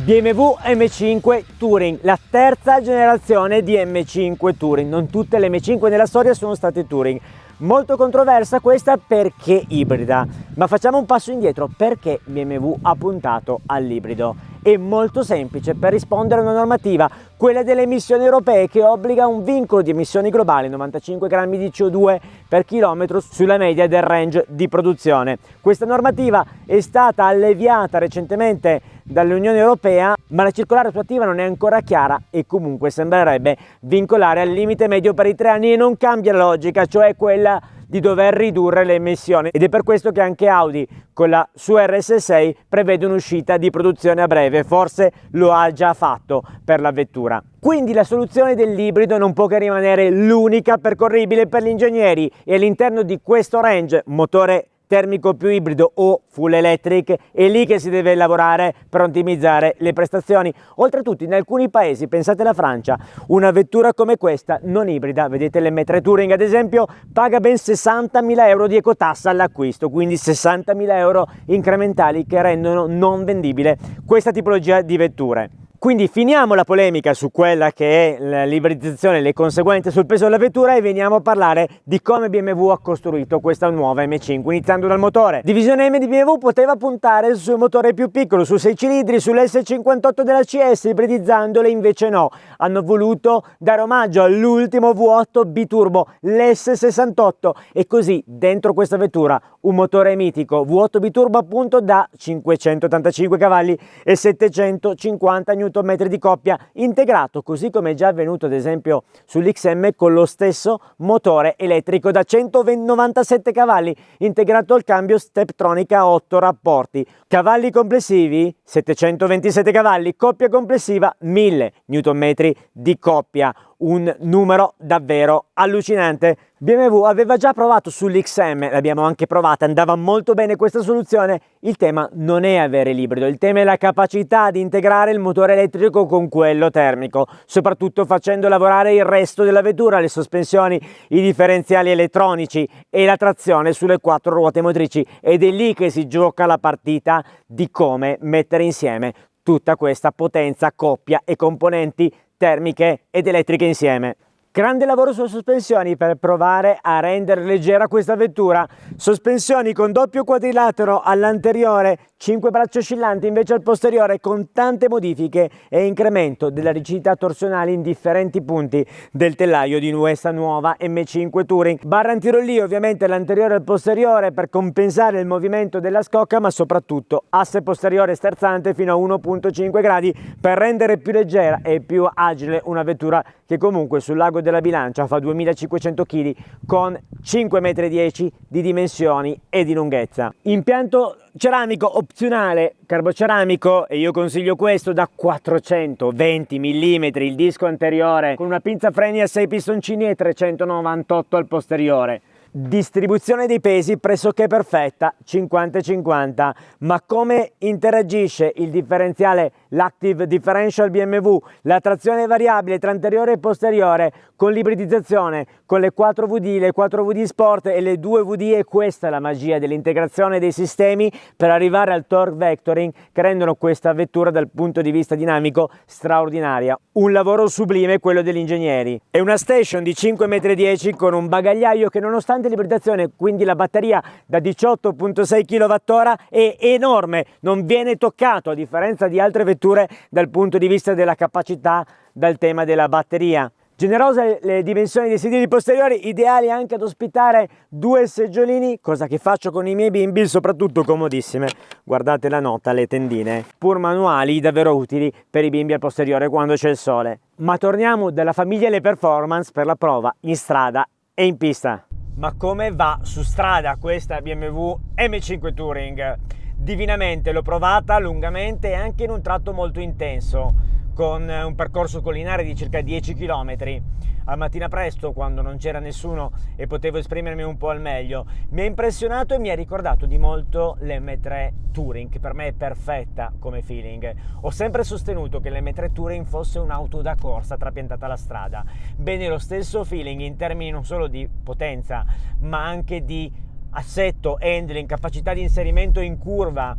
BMW M5 Touring, la terza generazione di M5 Touring. Non tutte le M5 nella storia sono state Touring. Molto controversa questa perché ibrida, ma facciamo un passo indietro. Perché BMW ha puntato all'ibrido? È molto semplice: per rispondere a una normativa, quella delle emissioni europee, che obbliga un vincolo di emissioni globali, 95 grammi di CO2 per chilometro sulla media del range di produzione. Questa normativa è stata alleviata recentemente dall'Unione Europea, ma la circolare attuativa non è ancora chiara e comunque sembrerebbe vincolare al limite medio per i 3 anni e non cambia la logica, cioè quella di dover ridurre le emissioni, ed è per questo che anche Audi con la sua RS6 prevede un'uscita di produzione a breve, forse lo ha già fatto per la vettura. Quindi la soluzione dell'ibrido non può che rimanere l'unica percorribile per gli ingegneri, e all'interno di questo range, motore termico più ibrido o full electric, è lì che si deve lavorare per ottimizzare le prestazioni. Oltretutto in alcuni paesi, pensate alla Francia, una vettura come questa non ibrida, vedete l'M3 Touring ad esempio, paga ben 60.000 euro di ecotassa all'acquisto, quindi 60.000 euro incrementali che rendono non vendibile questa tipologia di vetture. Quindi finiamo la polemica su quella che è l'ibridizzazione e le conseguenze sul peso della vettura e veniamo a parlare di come BMW ha costruito questa nuova M5, iniziando dal motore. Divisione M di BMW poteva puntare sul motore più piccolo, su 6 cilindri, sull'S58 della CS, ibridizzandole invece no. Hanno voluto dare omaggio all'ultimo V8 biturbo, l'S68, e così dentro questa vettura un motore mitico V8 biturbo appunto da 585 cavalli e 750 Nm di coppia, integrato così come è già avvenuto ad esempio sull'XM con lo stesso motore elettrico da 197 cavalli, integrato al cambio Steptronic a 8 rapporti. Cavalli complessivi 727 cavalli, coppia complessiva 1000 Nm di coppia, un numero davvero allucinante. BMW aveva già provato sull'XM, l'abbiamo anche provata, andava molto bene questa soluzione. Il tema non è avere l'ibrido, il tema è la capacità di integrare il motore elettrico con quello termico, soprattutto facendo lavorare il resto della vettura, le sospensioni, i differenziali elettronici e la trazione sulle 4 ruote motrici, ed è lì che si gioca la partita di come mettere insieme tutta questa potenza, coppia e componenti termiche ed elettriche insieme. Grande lavoro sulle sospensioni per provare a rendere leggera questa vettura. Sospensioni con doppio quadrilatero all'anteriore, 5 braccia oscillanti invece al posteriore, con tante modifiche e incremento della rigidità torsionale in differenti punti del telaio di questa nuova M5 Touring. Barra antirollio ovviamente all'anteriore e al posteriore per compensare il movimento della scocca, ma soprattutto asse posteriore sterzante fino a 1,5 gradi per rendere più leggera e più agile una vettura che comunque sul lago della Bilancia fa 2500 kg con 5,10 m di dimensioni e di lunghezza. Impianto ceramico opzionale, carboceramico, e io consiglio questo, da 420 mm il disco anteriore, con una pinza freni a 6 pistoncini e 398 al posteriore. Distribuzione dei pesi pressoché perfetta, 50-50, ma come interagisce il differenziale, l'Active Differential BMW, la trazione variabile tra anteriore e posteriore, con l'ibridizzazione, con le 4 VD, le 4 VD Sport e le 2 VD, e questa è la magia dell'integrazione dei sistemi per arrivare al torque vectoring che rendono questa vettura dal punto di vista dinamico straordinaria. Un lavoro sublime quello degli ingegneri. È una station di 5,10 m con un bagagliaio che, nonostante l'ibridazione, quindi la batteria da 18,6 kWh, è enorme, non viene toccato a differenza di altre vetture dal punto di vista della capacità dal tema della batteria. Generose le dimensioni dei sedili posteriori, ideali anche ad ospitare 2 seggiolini, cosa che faccio con i miei bimbi, soprattutto comodissime. Guardate la nota, le tendine, pur manuali, davvero utili per i bimbi al posteriore quando c'è il sole. Ma torniamo dalla famiglia alle performance per la prova in strada e in pista. Ma come va su strada questa BMW M5 Touring? Divinamente, l'ho provata lungamente e anche in un tratto molto intenso, con un percorso collinare di circa 10 km. Al mattina presto, quando non c'era nessuno e potevo esprimermi un po' al meglio, mi ha impressionato e mi ha ricordato di molto l'M3 Touring, che per me è perfetta come feeling. Ho sempre sostenuto che l'M3 Touring fosse un'auto da corsa trapiantata alla strada. Bene, lo stesso feeling in termini non solo di potenza, ma anche di assetto, handling, capacità di inserimento in curva,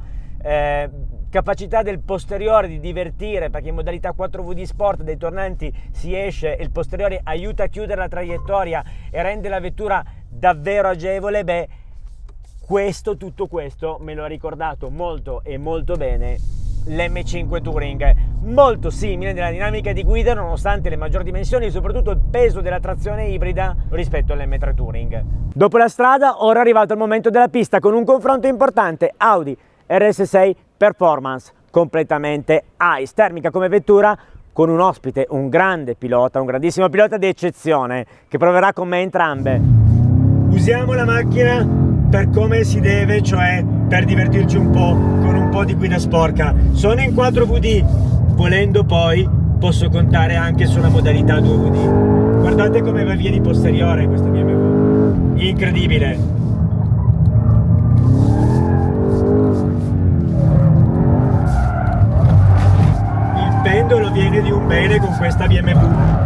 capacità del posteriore di divertire, perché in modalità 4VD Sport dai tornanti si esce e il posteriore aiuta a chiudere la traiettoria e rende la vettura davvero agevole. Beh, tutto questo me lo ha ricordato molto e molto bene l'M5 Touring, molto simile nella dinamica di guida nonostante le maggiori dimensioni e soprattutto il peso della trazione ibrida rispetto all'M3 Touring. Dopo la strada, ora è arrivato il momento della pista con un confronto importante: Audi RS6 Performance, completamente ICE, termica come vettura, con un ospite, un grande pilota, un grandissimo pilota di eccezione che proverà con me entrambe. Usiamo la macchina per come si deve, cioè per divertirci un po', con un po' di guida sporca. Sono in 4VD, volendo poi posso contare anche sulla modalità 2VD. Guardate come va via di posteriore questa BMW, incredibile. Il pendolo viene di un bene con questa BMW.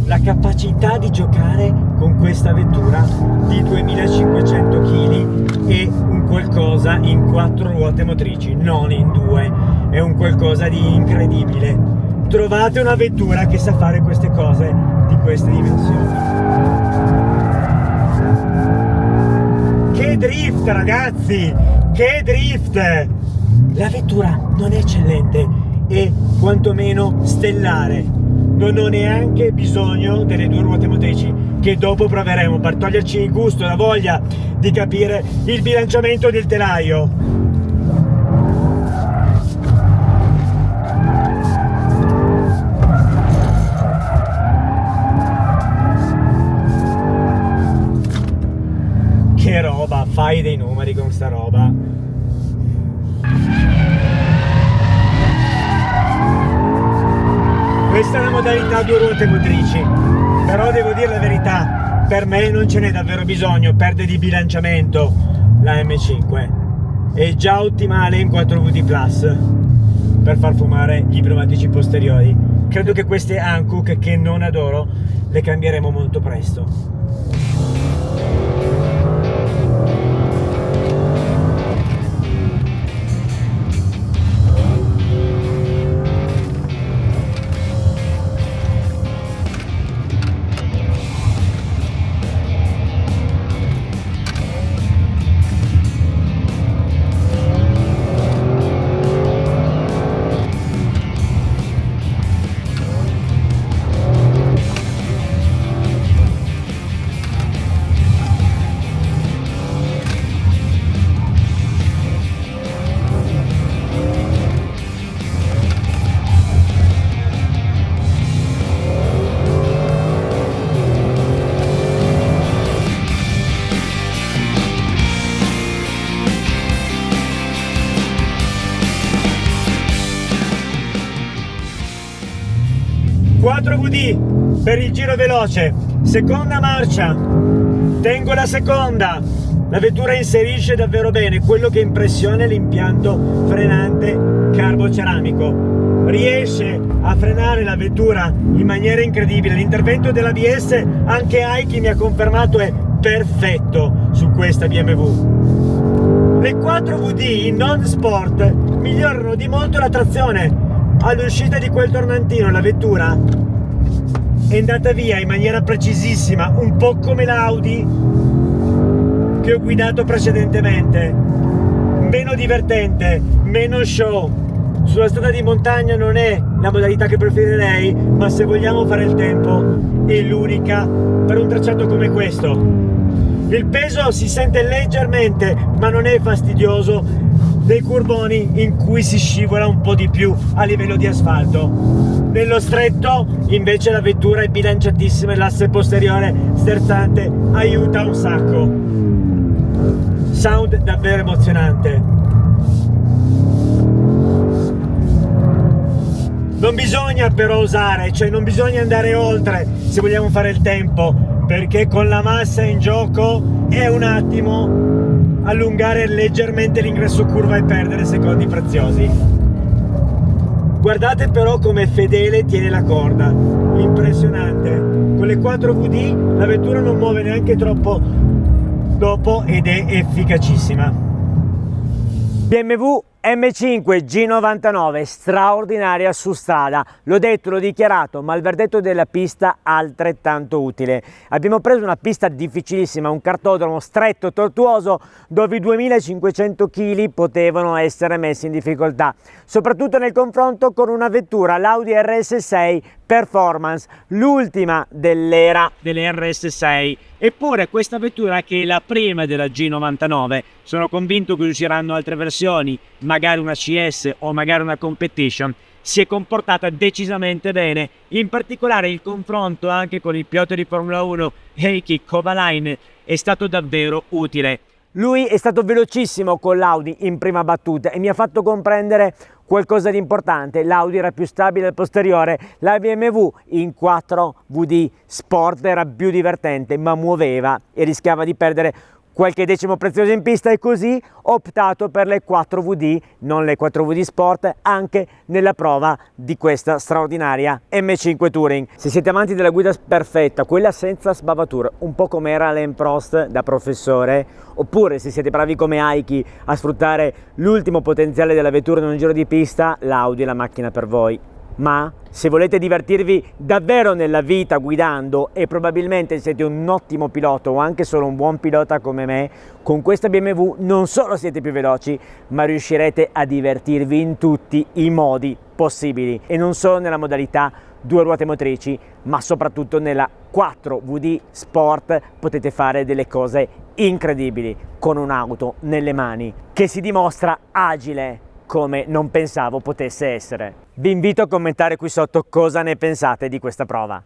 La capacità di giocare con questa vettura di 2500 kg è un qualcosa in 4 ruote motrici, non in 2, è un qualcosa di incredibile. Trovate una vettura che sa fare queste cose di queste dimensioni. Che drift, ragazzi, che drift! La vettura non è eccellente, è quantomeno stellare. Non ho neanche bisogno delle 2 ruote motrici, che dopo proveremo per toglierci il gusto e la voglia di capire il bilanciamento del telaio. Che roba, fai dei numeri con sta roba. Questa è la modalità 2 ruote motrici, però devo dire la verità, per me non ce n'è davvero bisogno, perde di bilanciamento la M5, è già ottimale in 4VD Plus per far fumare gli pneumatici posteriori. Credo che queste Hankook, che non adoro, le cambieremo molto presto. VD per il giro veloce, seconda marcia, tengo la seconda, la vettura inserisce davvero bene. Quello che impressiona è l'impianto frenante carboceramico, riesce a frenare la vettura in maniera incredibile. L'intervento dell'ABS, anche Aiki mi ha confermato, è perfetto su questa BMW. Le 4VD non sport migliorano di molto la trazione. All'uscita di quel tornantino la vettura è andata via in maniera precisissima, un po' come l'Audi che ho guidato precedentemente, meno divertente, meno show. Sulla strada di montagna non è la modalità che preferirei, ma se vogliamo fare il tempo è l'unica per un tracciato come questo. Il peso si sente leggermente, ma non è fastidioso, dei curboni in cui si scivola un po' di più a livello di asfalto. Nello stretto invece la vettura è bilanciatissima e l'asse posteriore sterzante aiuta un sacco. Sound davvero emozionante. Non bisogna però osare, cioè non bisogna andare oltre se vogliamo fare il tempo, perché con la massa in gioco è un attimo allungare leggermente l'ingresso curva e perdere secondi preziosi. Guardate però come fedele tiene la corda, impressionante. Con le 4VD la vettura non muove neanche troppo dopo ed è efficacissima. BMW M5 G99 straordinaria su strada, l'ho detto, l'ho dichiarato, ma il verdetto della pista altrettanto utile. Abbiamo preso una pista difficilissima, un cartodromo stretto, tortuoso, dove i 2500 kg potevano essere messi in difficoltà, soprattutto nel confronto con una vettura, l'Audi RS6 Performance, l'ultima dell'era delle RS6. Eppure questa vettura, che è la prima della G99, sono convinto che usciranno altre versioni, magari una CS o magari una Competition, si è comportata decisamente bene. In particolare il confronto anche con il pilota di Formula 1 Heikki Kovalainen è stato davvero utile. Lui è stato velocissimo con l'Audi in prima battuta e mi ha fatto comprendere qualcosa di importante. L'Audi era più stabile al posteriore, la BMW in 4WD Sport era più divertente, ma muoveva e rischiava di perdere qualche decimo prezioso in pista, e così ho optato per le 4WD, non le 4WD Sport, anche nella prova di questa straordinaria M5 Touring. Se siete amanti della guida perfetta, quella senza sbavature, un po' come era Alain Prost da professore, oppure se siete bravi come Heikki a sfruttare l'ultimo potenziale della vettura in un giro di pista, l'Audi è la macchina per voi. Ma se volete divertirvi davvero nella vita guidando, e probabilmente siete un ottimo pilota o anche solo un buon pilota come me, con questa BMW non solo siete più veloci, ma riuscirete a divertirvi in tutti i modi possibili, e non solo nella modalità due ruote motrici, ma soprattutto nella 4WD Sport potete fare delle cose incredibili con un'auto nelle mani che si dimostra agile come non pensavo potesse essere. Vi invito a commentare qui sotto cosa ne pensate di questa prova.